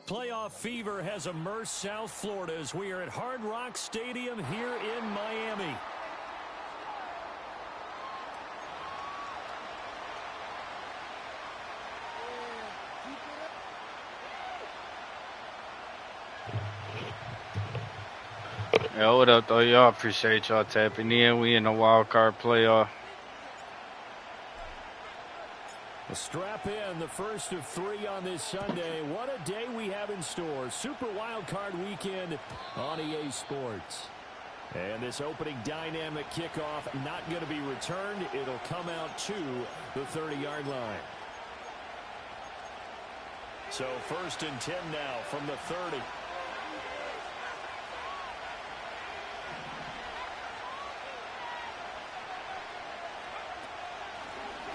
Playoff fever has immersed South Florida as we are at Hard Rock Stadium here in Miami. Yo, what up, though? Y'all appreciate y'all tapping in. We in the wild card playoff. Strap in, the first of 3 on this Sunday. What a day we have in store. Super Wild Card Weekend on EA Sports. And this opening dynamic kickoff not going to be returned. It'll come out to the 30-yard line. So 1st and 10 now from the 30.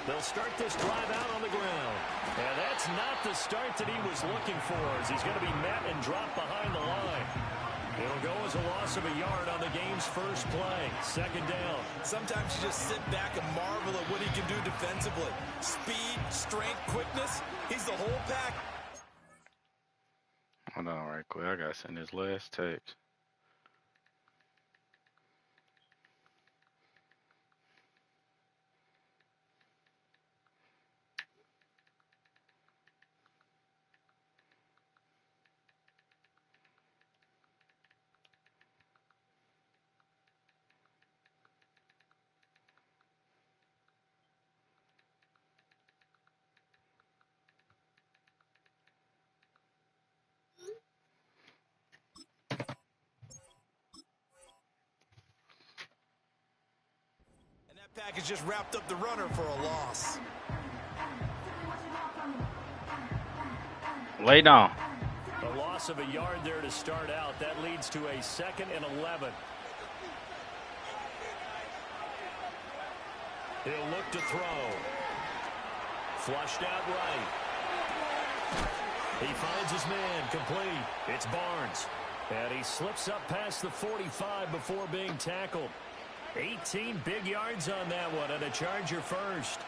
They'll start this drive out on the ground. And that's not the start that he was looking for, as he's going to be met and dropped behind the line. It'll go as a loss of a yard on the game's first play. 2nd down. Sometimes you just sit back and marvel at what he can do defensively. Speed, strength, quickness. He's the whole pack. Hold on right quick. I got to send this last text. Package just wrapped up the runner for a loss. Lay down. A loss of a yard there to start out. That leads to a 2nd and 11. He'll look to throw. Flushed out right. He finds his man complete. It's Barnes. And he slips up past the 45 before being tackled. 18 big yards on that one, and a Charger first.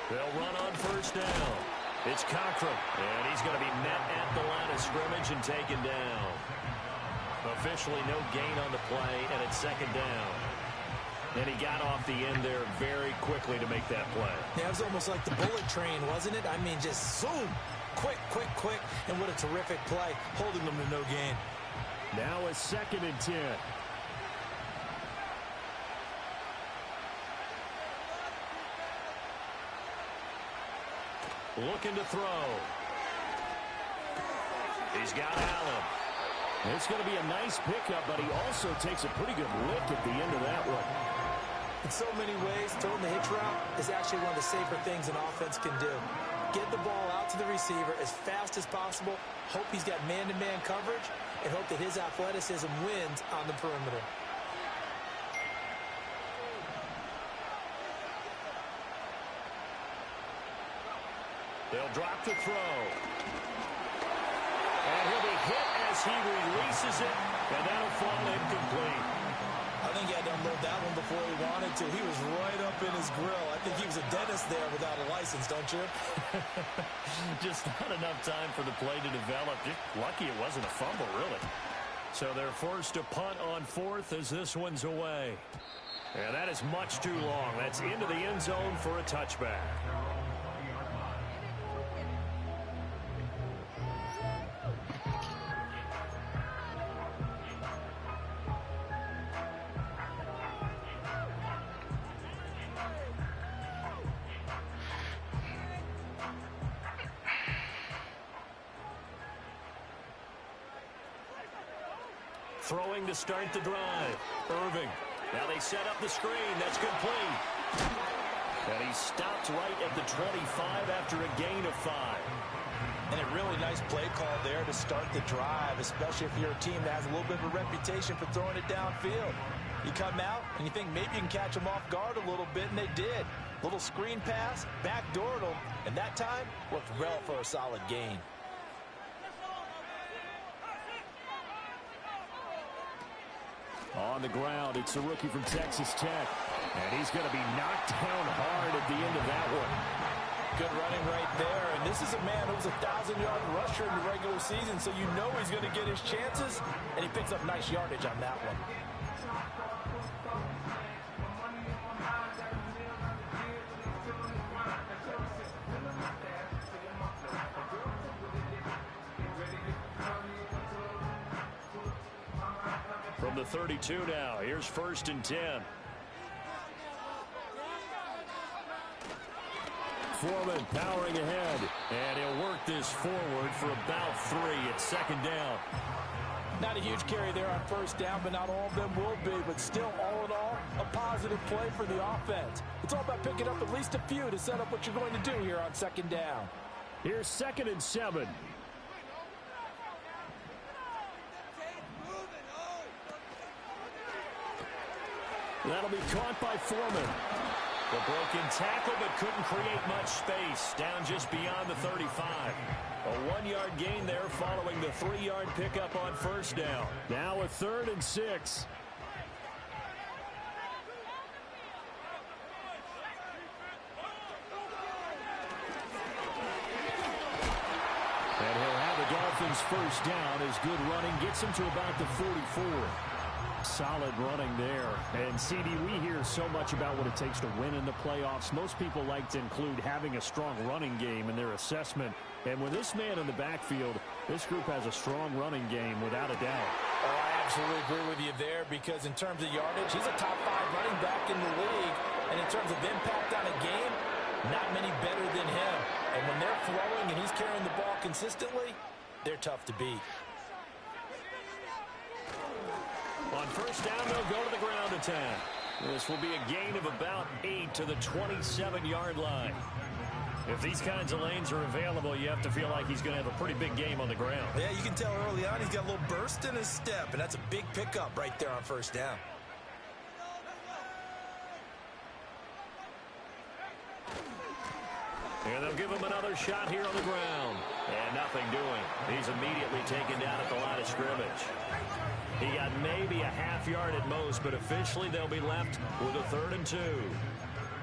They'll run on 1st down. It's Cochran, and he's going to be met at the line of scrimmage and taken down. Officially no gain on the play, and it's 2nd down. And he got off the end there very quickly to make that play. Yeah, it was almost like the bullet train, wasn't it? I mean, just zoom. Quick, quick, quick, and what a terrific play, holding them to no gain. Now a 2nd and 10. Looking to throw. He's got Allen. It's going to be a nice pickup, but he also takes a pretty good lick at the end of that one. In so many ways, throwing the hitch route is actually one of the safer things an offense can do. Get the ball out to the receiver as fast as possible, hope he's got man-to-man coverage, and hope that his athleticism wins on the perimeter. They'll drop the throw. And he'll be hit as he releases it, and that'll fall incomplete. I think he had to unload that one before he wanted to. He was right up in his grill. I think he was a dentist there without a license, don't you? Just not enough time for the play to develop. Just lucky it wasn't a fumble, really. So they're forced to punt on 4th as this one's away. And that is much too long. That's into the end zone for a touchback. Throwing to start the drive. Irving. Now they set up the screen. That's complete. And he stopped right at the 25 after a gain of 5. And a really nice play call there to start the drive, especially if you're a team that has a little bit of a reputation for throwing it downfield. You come out and you think maybe you can catch them off guard a little bit, and they did. Little screen pass, backdoored them, and that time worked well for a solid gain. On the ground, it's the rookie from Texas Tech. And he's going to be knocked down hard at the end of that one. Good running right there. And this is a man who was a 1,000-yard rusher in the regular season, so you know he's going to get his chances. And he picks up nice yardage on that one. From the 32 now, here's 1st and 10. Foreman powering ahead, and he'll work this forward for about 3 at 2nd down. Not a huge carry there on 1st down, but not all of them will be. But still, all in all, a positive play for the offense. It's all about picking up at least a few to set up what you're going to do here on 2nd down. Here's 2nd and 7. That'll be caught by Foreman. The broken tackle, but couldn't create much space. Down just beyond the 35. A 1-yard gain there following the 3-yard pickup on 1st down. Now a 3rd and 6. And he'll have the Dolphins 1st down as good running gets him to about the 44. Solid running there. And CD, we hear so much about what it takes to win in the playoffs. Most people like to include having a strong running game in their assessment. And with this man in the backfield, this group has a strong running game without a doubt. Oh, I absolutely agree with you there, because in terms of yardage, he's a top 5 running back in the league. And in terms of impact on a game, not many better than him. And when they're flowing and he's carrying the ball consistently, they're tough to beat. On 1st down, they'll go to the ground attack. This will be a gain of about 8 to the 27-yard line. If these kinds of lanes are available, you have to feel like he's going to have a pretty big game on the ground. Yeah, you can tell early on he's got a little burst in his step, and that's a big pickup right there on 1st down. And they'll give him another shot here on the ground. And nothing doing. He's immediately taken down at the line of scrimmage. He got maybe a half yard at most, but officially they'll be left with a 3rd and 2.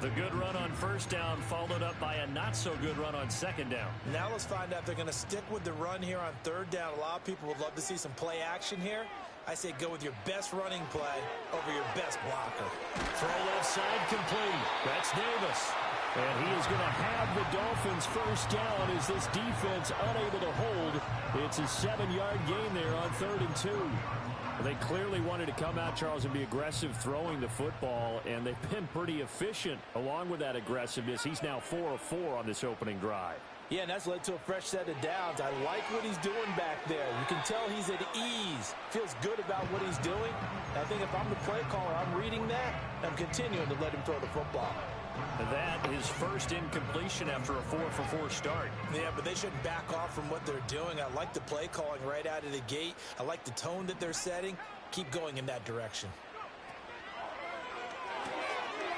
The good run on 1st down followed up by a not-so-good run on 2nd down. Now let's find out if they're going to stick with the run here on 3rd down. A lot of people would love to see some play action here. I say go with your best running play over your best blocker. Throw left side complete. That's Davis. And he is going to have the Dolphins 1st down as this defense unable to hold. It's a 7-yard gain there on 3rd and 2. They clearly wanted to come out, Charles, and be aggressive throwing the football, and they've been pretty efficient along with that aggressiveness. He's now 4 of 4 on this opening drive. Yeah, and that's led to a fresh set of downs. I like what he's doing back there. You can tell he's at ease. Feels good about what he's doing. I think if I'm the play caller, I'm reading that, and I'm continuing to let him throw the football. That is 1st incompletion after a 4-for-4 start. Yeah, but they shouldn't back off from what they're doing. I like the play calling right out of the gate. I like the tone that they're setting. Keep going in that direction.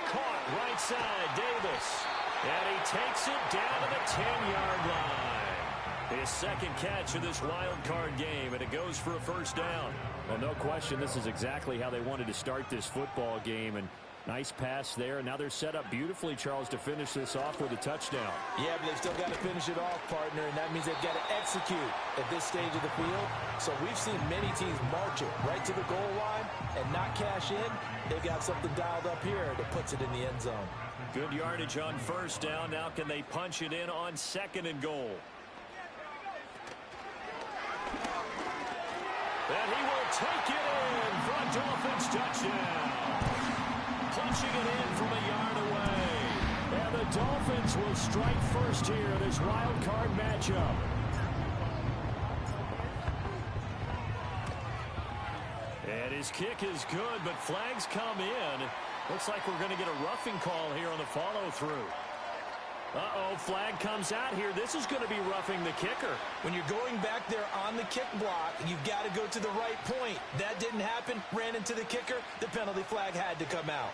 Caught right side, Davis. And he takes it down to the 10-yard line. His 2nd catch of this wild card game, and it goes for a 1st down. Well, no question, this is exactly how they wanted to start this football game, and nice pass there. Now they're set up beautifully, Charles, to finish this off with a touchdown. Yeah, but they've still got to finish it off, partner, and that means they've got to execute at this stage of the field. So we've seen many teams march it right to the goal line and not cash in. They've got something dialed up here that puts it in the end zone. Good yardage on 1st down. Now can they punch it in on 2nd and goal? And he will take it in for a Dolphins touchdown. Punching it in from a yard away. And the Dolphins will strike first here in this wild card matchup. And his kick is good, but flags come in. Looks like we're going to get a roughing call here on the follow-through. Uh-oh, flag comes out here. This is going to be roughing the kicker. When you're going back there on the kick block, you've got to go to the right point. That didn't happen. Ran into the kicker. The penalty flag had to come out.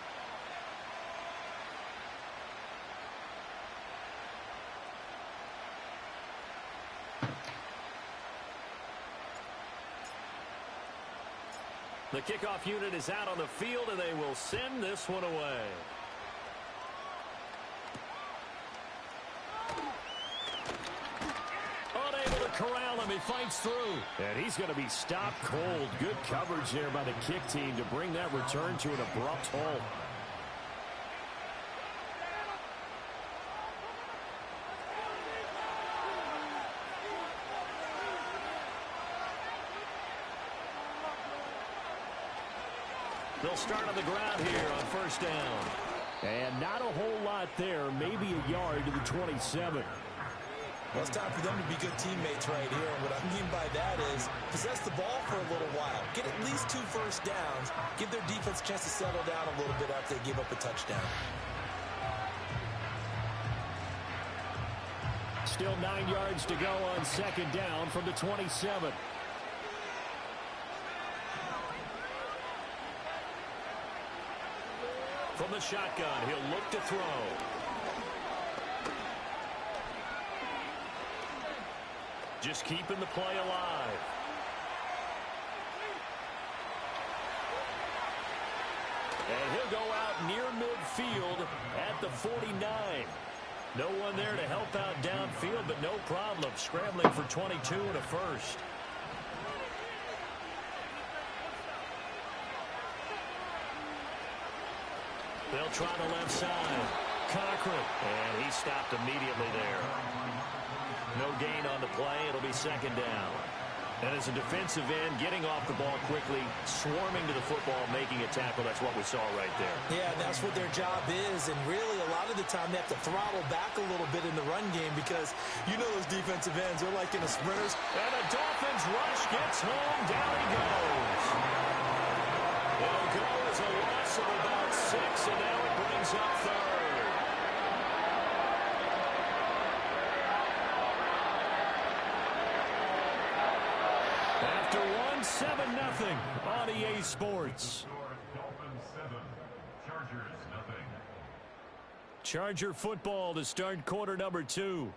The kickoff unit is out on the field, and they will send this one away. he fights through. And he's going to be stopped cold. Good coverage there by the kick team to bring that return to an abrupt halt. They'll start on the ground here on first down. And not a whole lot there, maybe a yard to the 27. Well, it's time for them to be good teammates right here. And what I mean by that is possess the ball for a little while. Get at least 2 first downs. Give their defense a chance to settle down a little bit after they give up a touchdown. Still 9 yards to go on second down from the 27. From the shotgun, he'll look to throw. Just keeping the play alive. And he'll go out near midfield at the 49. No one there to help out downfield, but no problem. Scrambling for 22 and a first. They'll try the left side. Cochran. And he stopped immediately there. No gain on the play. It'll be second down. And as a defensive end, getting off the ball quickly, swarming to the football, making a tackle. That's what we saw right there. Yeah, and that's what their job is. And really, a lot of the time, they have to throttle back a little bit in the run game because you know those defensive ends, they're like in the sprinters. And the Dolphins rush gets home. Down he goes. It'll go as a loss of about 6, and now it brings up third. After 1-7-0 on EA Sports. Dolphins 7, Chargers nothing. Charger football to start quarter number 2.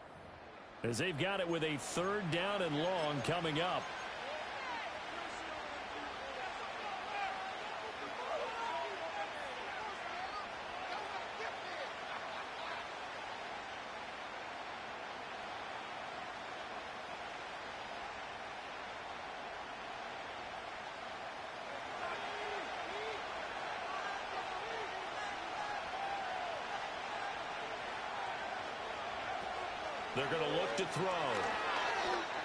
As they've got it with a third down and long coming up. They're going to look to throw.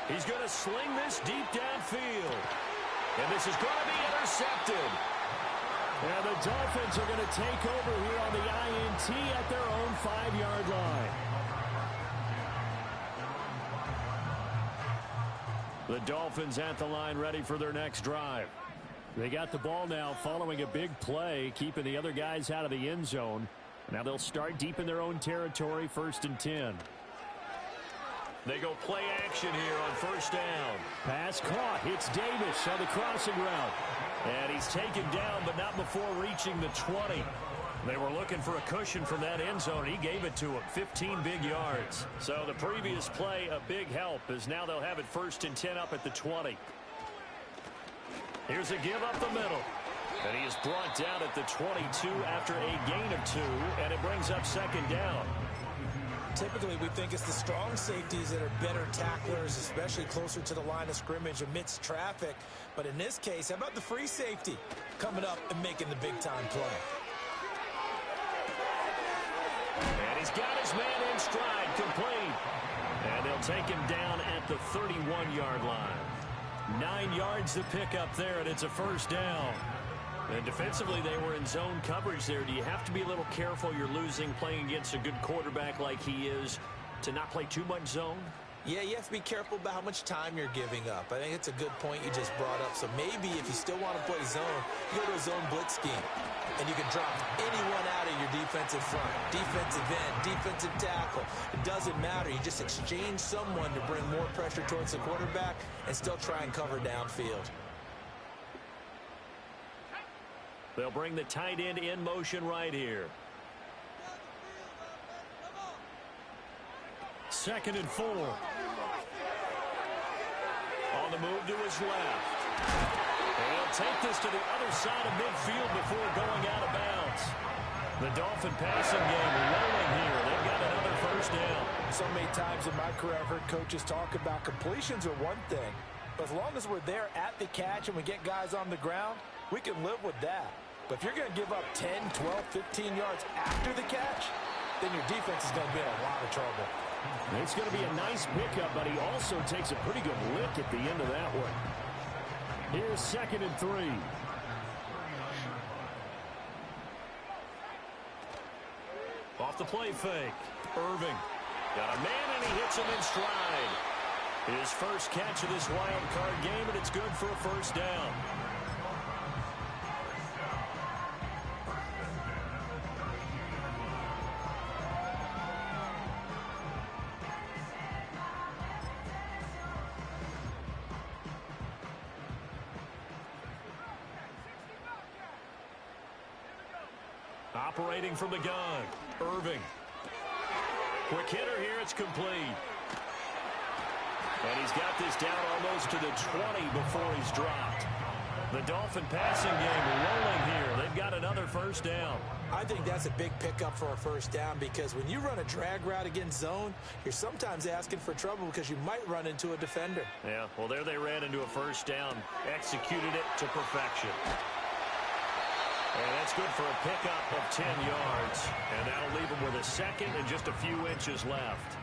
He's going to sling this deep downfield. And this is going to be intercepted. And the Dolphins are going to take over here on the INT at their own 5-yard line. The Dolphins at the line ready for their next drive. They got the ball now following a big play, keeping the other guys out of the end zone. Now they'll start deep in their own territory, 1st and 10. They go play action here on first down. Pass caught. Hits Davis on the crossing route. And he's taken down, but not before reaching the 20. They were looking for a cushion from that end zone. He gave it to him. 15 big yards. So the previous play, a big help, as now they'll have it 1st and 10 up at the 20. Here's a give up the middle. And he is brought down at the 22 after a gain of 2, and it brings up second down. Typically, we think it's the strong safeties that are better tacklers, especially closer to the line of scrimmage amidst traffic. But in this case, how about the free safety coming up and making the big-time play? And he's got his man in stride, complete. And they'll take him down at the 31-yard line. 9 yards to pick up there, and it's a first down. And defensively, they were in zone coverage there. Do you have to be a little careful? You're losing, playing against a good quarterback like he is, to not play too much zone? Yeah, you have to be careful about how much time you're giving up. I think it's a good point you just brought up. So maybe if you still want to play zone, you go to a zone blitz scheme. And you can drop anyone out of your defensive front. Defensive end, defensive tackle. It doesn't matter. You just exchange someone to bring more pressure towards the quarterback and still try and cover downfield. They'll bring the tight end in motion right here. 2nd and 4. On the move to his left. And he'll take this to the other side of midfield before going out of bounds. The Dolphin passing game rolling here. They've got another first down. So many times in my career, I've heard coaches talk about completions are one thing, but as long as we're there at the catch and we get guys on the ground, we can live with that. But if you're going to give up 10, 12, 15 yards after the catch, then your defense is going to be in a lot of trouble. It's going to be a nice pickup, but he also takes a pretty good lick at the end of that one. Here's 2nd and 3. Off the play fake. Irving. Got a man, and he hits him in stride. His first catch of this wild card game, and it's good for a first down. Operating from the gun, Irving. Quick hitter here, it's complete. And he's got this down almost to the 20 before he's dropped. The Dolphin passing game rolling here. They've got another first down. I think that's a big pickup for a first down because when you run a drag route against zone, you're sometimes asking for trouble because you might run into a defender. Yeah, well, there they ran into a first down. Executed it to perfection. And that's good for a pickup of 10 yards. And that'll leave him with a second and just a few inches left.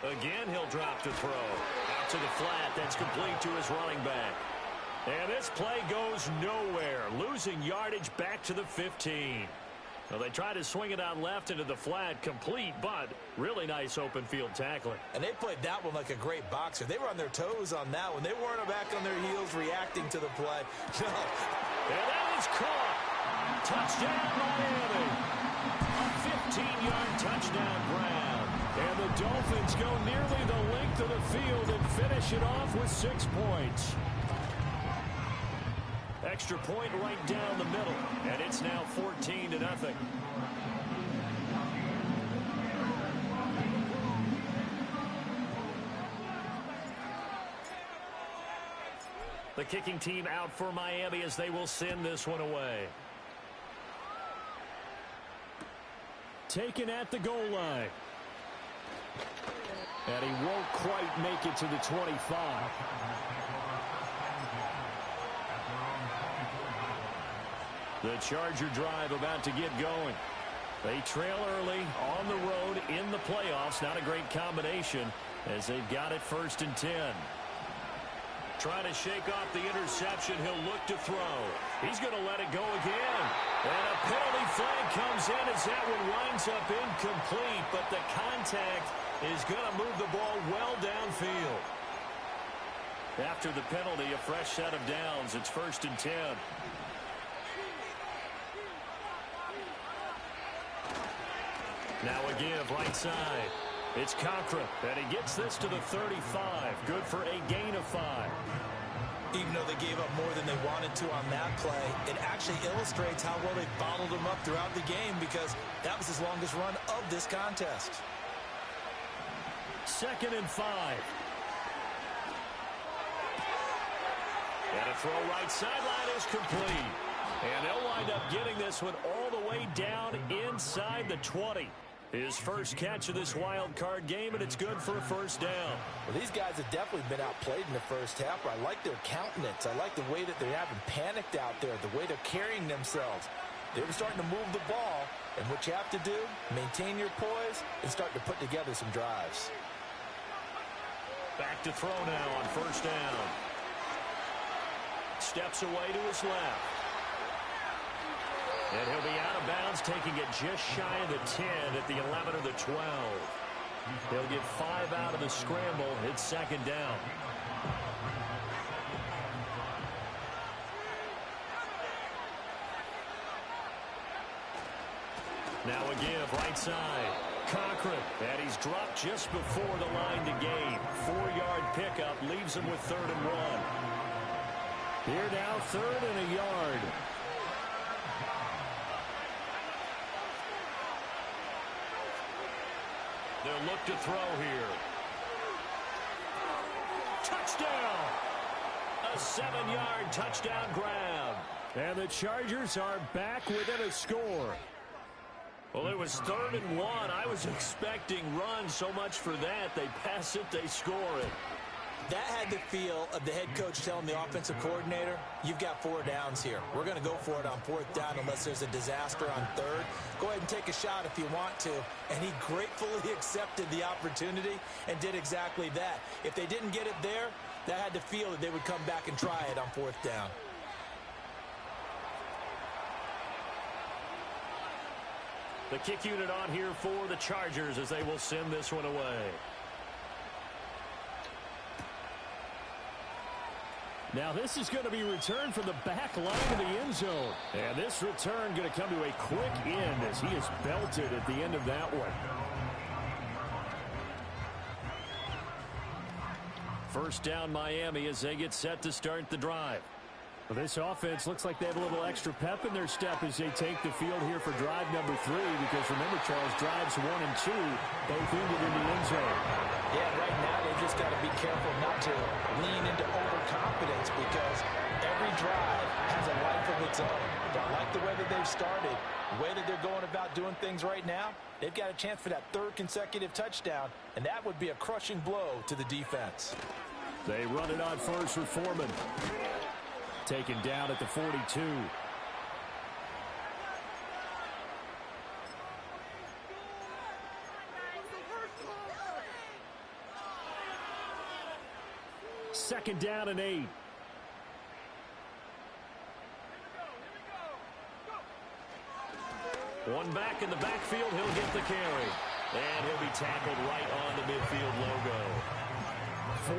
Again, he'll drop to throw. Out to the flat. That's complete to his running back. And this play goes nowhere. Losing yardage back to the 15. Well, they try to swing it out left into the flat, complete, but really nice open field tackling. And they played that one like a great boxer. They were on their toes on that one. They weren't back on their heels reacting to the play. No. And that is caught. Touchdown, Miami. A 15-yard touchdown grab. And the Dolphins go nearly the length of the field and finish it off with 6 points. Extra point right down the middle, and it's now 14-0. The kicking team out for Miami as they will send this one away. Taken at the goal line. And he won't quite make it to the 25. The Charger drive about to get going. They trail early on the road in the playoffs. Not a great combination as they've got it 1st and 10. Trying to shake off the interception. He'll look to throw. He's going to let it go again. And a penalty flag comes in as that one winds up incomplete. But the contact is going to move the ball well downfield. After the penalty, a fresh set of downs. It's 1st and 10. Now a give right side. It's Cochran, and he gets this to the 35. Good for a gain of 5. Even though they gave up more than they wanted to on that play, it actually illustrates how well they bottled them up throughout the game because that was his longest run of this contest. 2nd and 5. And a throw right sideline is complete. And they'll wind up getting this one all the way down inside the 20. His first catch of this wild card game, and it's good for a first down. Well, these guys have definitely been outplayed in the first half, but I like their countenance. I like the way that they're having panicked out there, the way they're carrying themselves. They were starting to move the ball, and what you have to do, maintain your poise and start to put together some drives. Back to throw now on 1st down. Steps away to his left. And he'll be out of bounds, taking it just shy of the 10 at the 11 or the 12. He'll get 5 out of the scramble. It's 2nd down. Now a give right side. Cochran, and he's dropped just before the line to gain. 4-yard pickup leaves him with 3rd and 1. Here now, 3rd and a yard. They'll look to throw here. Touchdown! A 7-yard touchdown grab. And the Chargers are back within a score. Well, it was 3rd and 1. I was expecting run so much for that. They pass it, they score it. That had the feel of the head coach telling the offensive coordinator, you've got 4 downs here. We're going to go for it on 4th down unless there's a disaster on 3rd. Go ahead and take a shot if you want to. And he gratefully accepted the opportunity and did exactly that. If they didn't get it there, that had the feel that they would come back and try it on 4th down. The kick unit on here for the Chargers as they will send this one away. Now this is going to be returned from the back line of the end zone. And this return going to come to a quick end as he is belted at the end of that one. First down Miami as they get set to start the drive. Well, this offense looks like they have a little extra pep in their step as they take the field here for drive number 3. Because remember, Charles, drives 1 and 2 both ended in the end zone. Yeah, right now they've just got to be careful not to lean into overconfidence because every drive has a life of its own. Don't like the way that they've started, the way that they're going about doing things right now. They've got a chance for that 3rd consecutive touchdown, and that would be a crushing blow to the defense. They run it on first for Foreman. Taken down at the 42. Second down and 8. One back in the backfield, he'll get the carry. And he'll be tackled right on the midfield logo.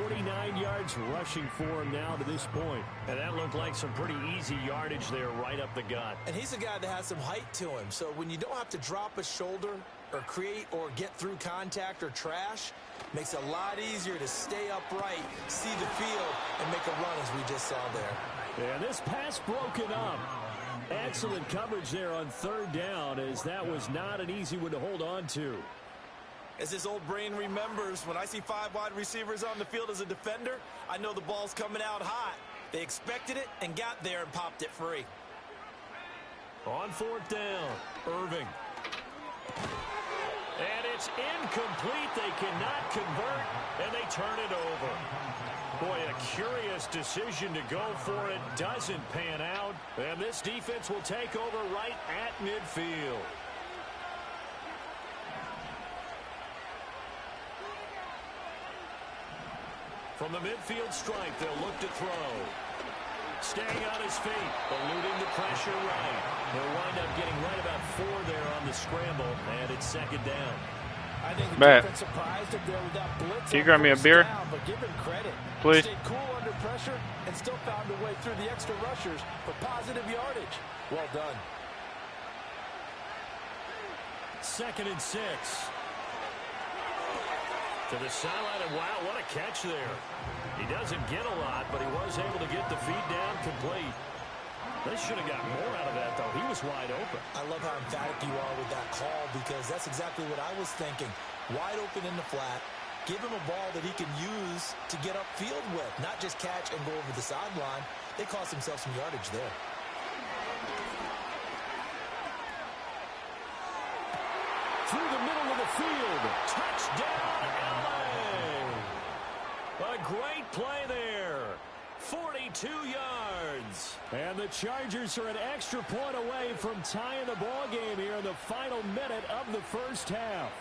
49 yards rushing for him now to this point. And that looked like some pretty easy yardage there right up the gut. And he's a guy that has some height to him. So when you don't have to drop a shoulder or create or get through contact or trash, makes it a lot easier to stay upright, see the field, and make a run as we just saw there. And this pass broken up. Excellent coverage there on 3rd down as that was not an easy one to hold on to. As this old brain remembers, when I see 5 wide receivers on the field as a defender, I know the ball's coming out hot. They expected it and got there and popped it free. On 4th down, Irving. And it's incomplete. They cannot convert, and they turn it over. Boy, a curious decision to go for it. Doesn't pan out, and this defense will take over right at midfield. From the midfield stripe, they'll look to throw. Staying on his feet, eluding the pressure right. He'll wind up getting right about 4 there on the scramble, and it's 2nd down. I think the Matt, defense surprised him there with that blitz. can you grab me a beer? Down, but give him credit. Please. Stayed cool under pressure and still found a way through the extra rushers for positive yardage. Well done. 2nd and 6. To the sideline, and wow, what a catch there. He doesn't get a lot, but he was able to get the feed down complete. They should have got more out of that, though. He was wide open. I love how emphatic you are with that call because that's exactly what I was thinking. Wide open in the flat. Give him a ball that he can use to get upfield with, not just catch and go over the sideline. They cost themselves some yardage there. Through the middle of the field. Touchdown, LA! A great play there. 42 yards. And the Chargers are an extra point away from tying the ball game here in the final minute of the first half.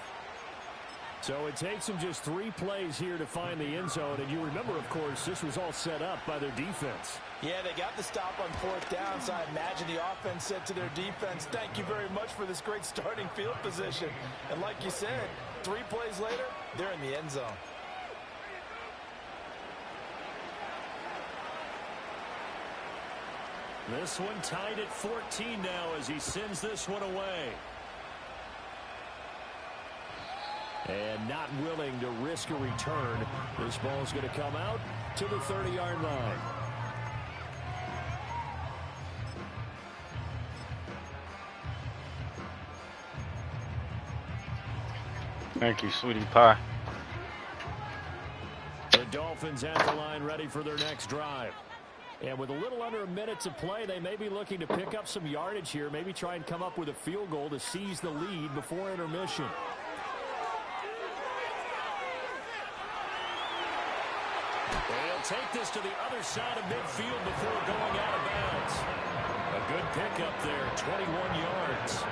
So it takes them just 3 plays here to find the end zone. And you remember, of course, this was all set up by their defense. Yeah, they got the stop on 4th down, so I imagine the offense said to their defense, thank you very much for this great starting field position. And like you said, 3 plays later, they're in the end zone. This one tied at 14 now as he sends this one away. And not willing to risk a return. This ball's going to come out to the 30-yard line. Thank you, sweetie pie. The Dolphins at the line ready for their next drive. And with a little under a minute to play, they may be looking to pick up some yardage here, maybe try and come up with a field goal to seize the lead before intermission. They'll take this to the other side of midfield before going out of bounds. A good pickup there, 21 yards.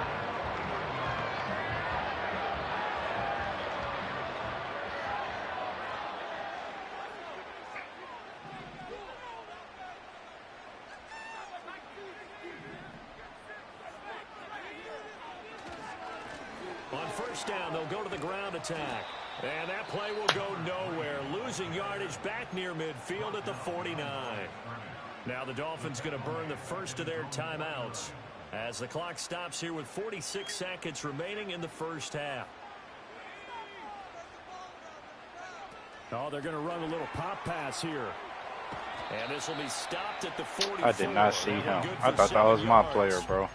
On first down, they'll go to the ground attack. And that play will go nowhere, losing yardage back near midfield at the 49. Now the Dolphins going to burn the first of their timeouts as the clock stops here with 46 seconds remaining in the first half. Oh, they're going to run a little pop pass here. And this will be stopped at the 44. I did not see him. I thought that was my player, bro.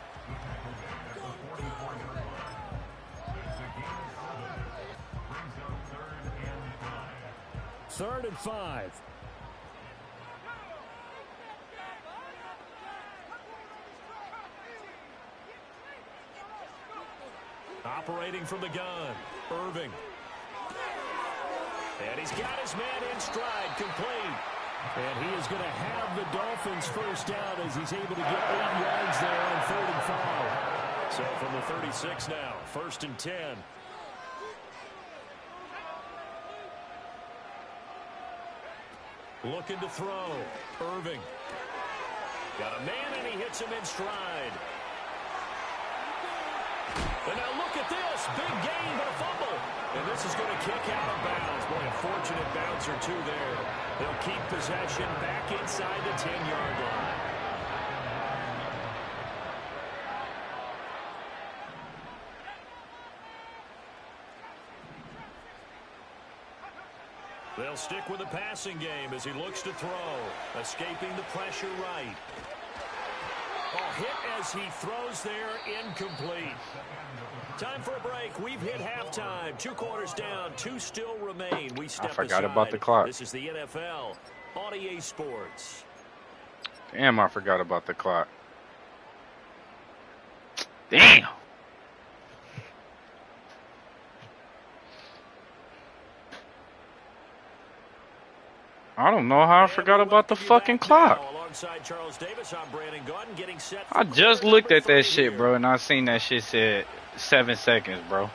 Third and 5. Operating from the gun, Irving. And he's got his man in stride, complete. And he is going to have the Dolphins first down as he's able to get 8 yards there on 3rd and 5. So from the 36 now, 1st and 10. Looking to throw. Irving. Got a man, and he hits him in stride. And now look at this. Big gain, but a fumble. And this is going to kick out of bounds. Boy, a fortunate bounce or two there. They'll keep possession back inside the 10-yard line. They'll stick with the passing game as he looks to throw. Escaping the pressure right. Oh, hit as he throws there, incomplete. Time for a break. We've hit halftime. 2 quarters down, 2 still remain. We step aside. I forgot about the clock. This is the NFL on EA Sports. Damn, I forgot about the clock. Damn. I don't know how I forgot about the fucking clock. I just looked at that shit, bro, and I seen that shit said 7 seconds, bro.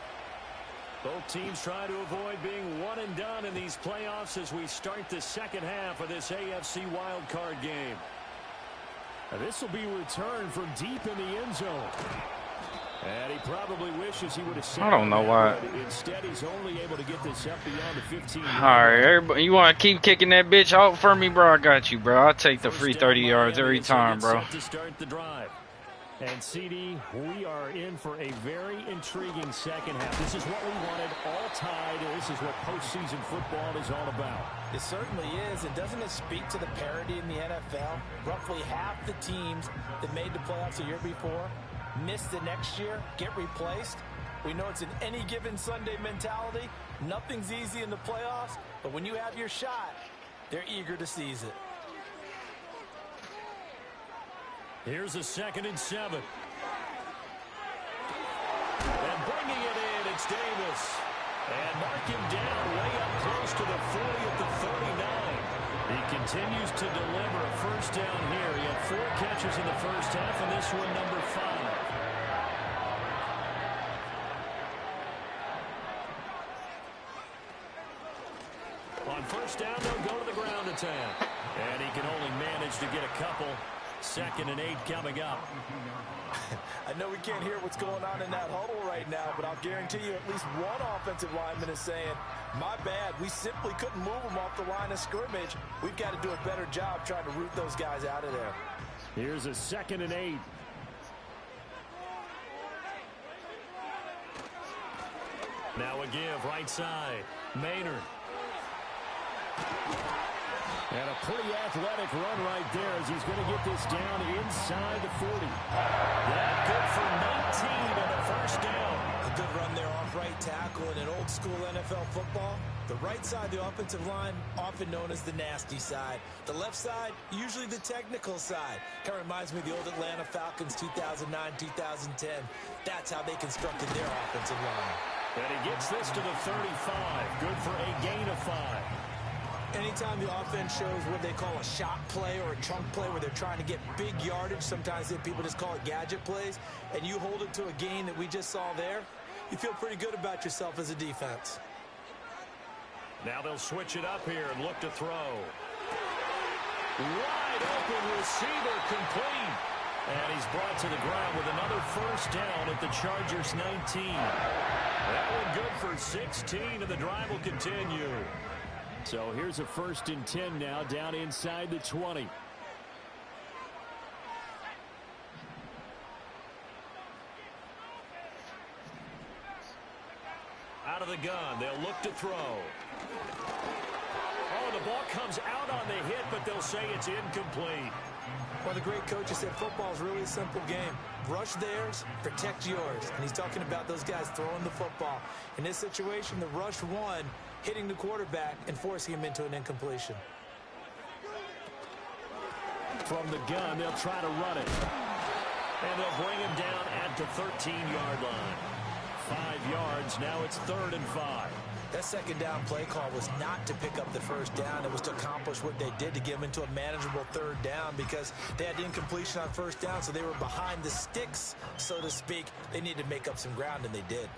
Both teams try to avoid being one and done in these playoffs as we start the second half of this AFC wildcard game. Now this will be returned from deep in the end zone. And he probably wishes he would have said I don't know why. Instead, he's only able to get this up beyond the 15. All right, everybody, you want to keep kicking that bitch out for me, bro? I got you, bro. I'll take the free 30 yards every time, bro. To start the drive. And CD, we are in for a very intriguing second half. This is what we wanted, all tied. This is what postseason football is all about. It certainly is. And doesn't it speak to the parity in the NFL? Roughly half the teams that made the playoffs a year before miss the next year, get replaced. We know it's an any given Sunday mentality. Nothing's easy in the playoffs, but when you have your shot, they're eager to seize it. Here's a 2nd and 7. And bringing it in, it's Davis. And mark him down way up close to the 40 at the 39. He continues to deliver a first down here. He had 4 catches in the first half, and this one number 5. On first down, they'll go to the ground attack. And he can only manage to get a couple. 2nd and 8 coming up. I know we can't hear what's going on in that huddle right now, but I'll guarantee you at least one offensive lineman is saying, my bad, we simply couldn't move them off the line of scrimmage. We've got to do a better job trying to root those guys out of there. Here's a 2nd and 8. Now a give, right side. Maynard. And a pretty athletic run right there as he's going to get this down inside the 40. That good for 19 and a first down. Good run there off right tackle. In an old school NFL football, the right side of the offensive line, often known as the nasty side. The left side, usually the technical side. Kind of reminds me of the old Atlanta Falcons 2009, 2010. That's how they constructed their offensive line. And he gets this to the 35. Good for a gain of 5. Anytime the offense shows what they call a shot play or a chunk play where they're trying to get big yardage, sometimes people just call it gadget plays, and you hold it to a gain that we just saw there, you feel pretty good about yourself as a defense. Now they'll switch it up here and look to throw. Wide open receiver, complete. And he's brought to the ground with another first down at the Chargers' 19. That one good for 16, and the drive will continue. So here's a 1st and 10 now, down inside the 20. Out of the gun, they'll look to throw. Oh, the ball comes out on the hit, but they'll say it's incomplete. Well, the great coach has said football is really a simple game. Rush theirs, protect yours. And he's talking about those guys throwing the football. In this situation, the rush won, hitting the quarterback and forcing him into an incompletion. From the gun, they'll try to run it. And they'll bring him down at the 13-yard line. 5 yards, now it's 3rd and 5. That second down play call was not to pick up the first down. It was to accomplish what they did, to get them into a manageable 3rd down, because they had incompletion on first down, so they were behind the sticks, so to speak. They needed to make up some ground, and they did.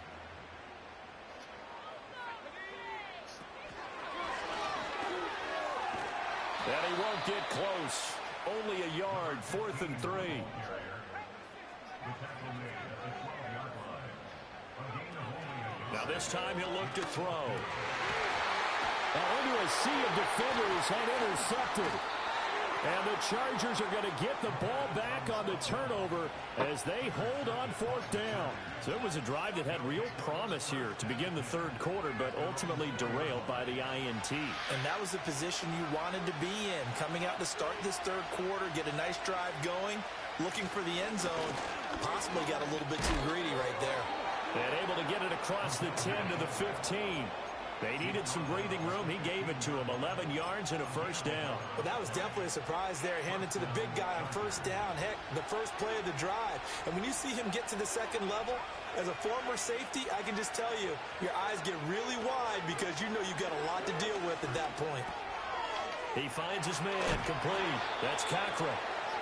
And he won't get close. Only a yard, 4th and 3. Now this time he'll look to throw. Now into a sea of defenders and intercepted. And the Chargers are going to get the ball back on the turnover as they hold on 4th down. So it was a drive that had real promise here to begin the 3rd quarter, but ultimately derailed by the INT. And that was the position you wanted to be in. Coming out to start this 3rd quarter, get a nice drive going, looking for the end zone. Possibly got a little bit too greedy right there. And able to get it across the 10 to the 15. They needed some breathing room. He gave it to him. 11 yards and a first down. Well, that was definitely a surprise there. Handed to the big guy on first down. Heck, the first play of the drive. And when you see him get to the 2nd level, as a former safety, I can just tell you, your eyes get really wide because you know you've got a lot to deal with at that point. He finds his man complete. That's Cochran.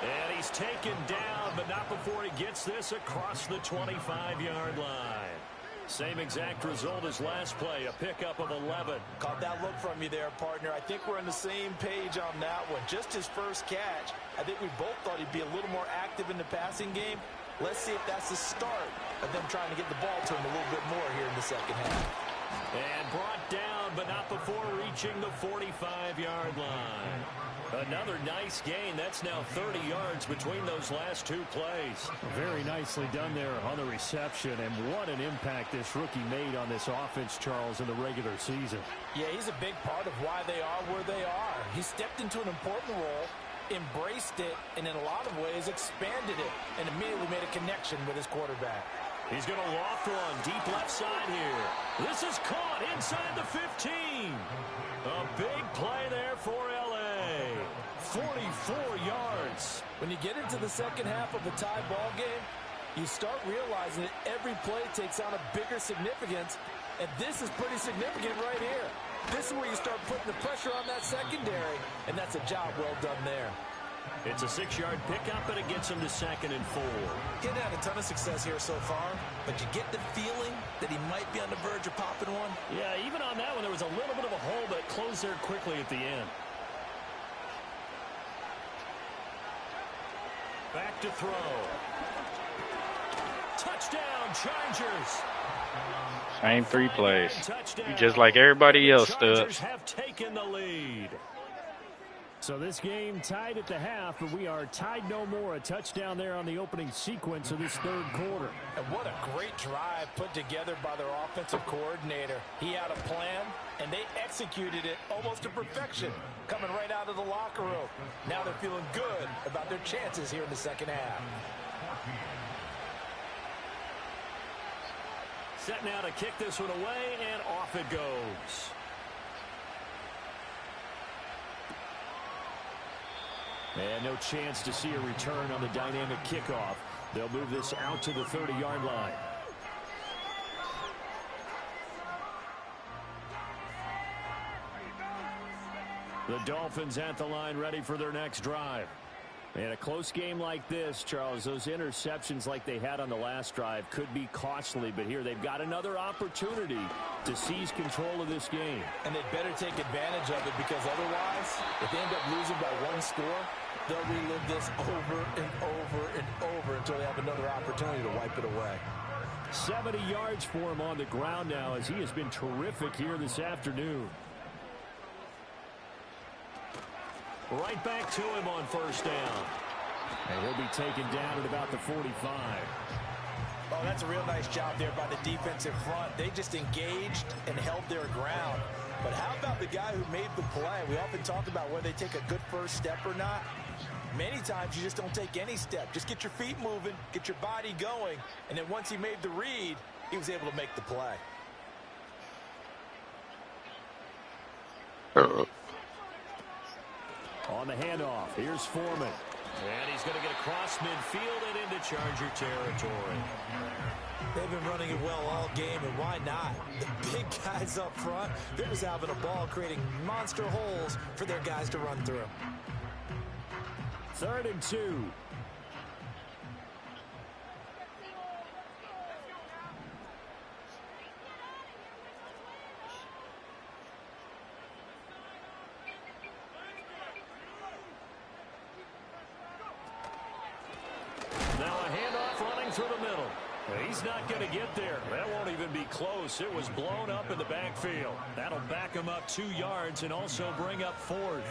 And he's taken down, but not before he gets this across the 25-yard line. Same exact result as last play, a pickup of 11. Caught that look from you there, partner. I think we're on the same page on that one. Just his first catch. I think we both thought he'd be a little more active in the passing game. Let's see if that's the start of them trying to get the ball to him a little bit more here in the 2nd half. And brought down, but not before reaching the 45-yard line. Another nice gain. That's now 30 yards between those last 2 plays. Very nicely done there on the reception, and what an impact this rookie made on this offense, Charles, in the regular season. Yeah, he's a big part of why they are where they are. He stepped into an important role, embraced it, and in a lot of ways expanded it, and immediately made a connection with his quarterback. He's going to loft one deep left side here. This is caught inside the 15. A big play there for L.A. 44 yards. When you get into the 2nd half of a tie ball game, you start realizing that every play takes on a bigger significance, and this is pretty significant right here. This is where you start putting the pressure on that secondary, and that's a job well done there. It's a 6-yard pickup, and it gets him to 2nd and 4. He's had a ton of success here so far, but you get the feeling that he might be on the verge of popping one. Yeah, even on that one, there was a little bit of a hole, but it closed there quickly at the end. Back to throw. Touchdown, Chargers. Same 3 plays. You just like everybody else does. Chargers have taken the lead. So this game tied at the half, but we are tied no more. A touchdown there on the opening sequence of this 3rd quarter. And what a great drive put together by their offensive coordinator. He had a plan, and they executed it almost to perfection, coming right out of the locker room. Now they're feeling good about their chances here in the 2nd half. Set now to kick this one away, and off it goes. And no chance to see a return on the dynamic kickoff. They'll move this out to the 30-yard line. The Dolphins at the line, ready for their next drive. In a close game like this, Charles, those interceptions like they had on the last drive could be costly, but here they've got another opportunity to seize control of this game. And they'd better take advantage of it, because otherwise, if they end up losing by one score, they'll relive this over and over and over until they have another opportunity to wipe it away. 70 yards for him on the ground now, as he has been terrific here this afternoon. Right back to him on first down. And he'll be taken down at about the 45. Oh, that's a real nice job there by the defensive front. They just engaged and held their ground. But how about the guy who made the play? We often talk about whether they take a good first step or not. Many times you just don't take any step. Just get your feet moving, get your body going, and then once he made the read, he was able to make the play. On the handoff, here's Foreman. And he's going to get across midfield and into Charger territory. They've been running it well all game, and why not? The big guys up front, they're just having a ball, creating monster holes for their guys to run through. 3rd and 2. Now a handoff running through the middle. He's not going to get there. That won't even be close. It was blown up in the backfield. That'll back him up 2 yards and also bring up 4th.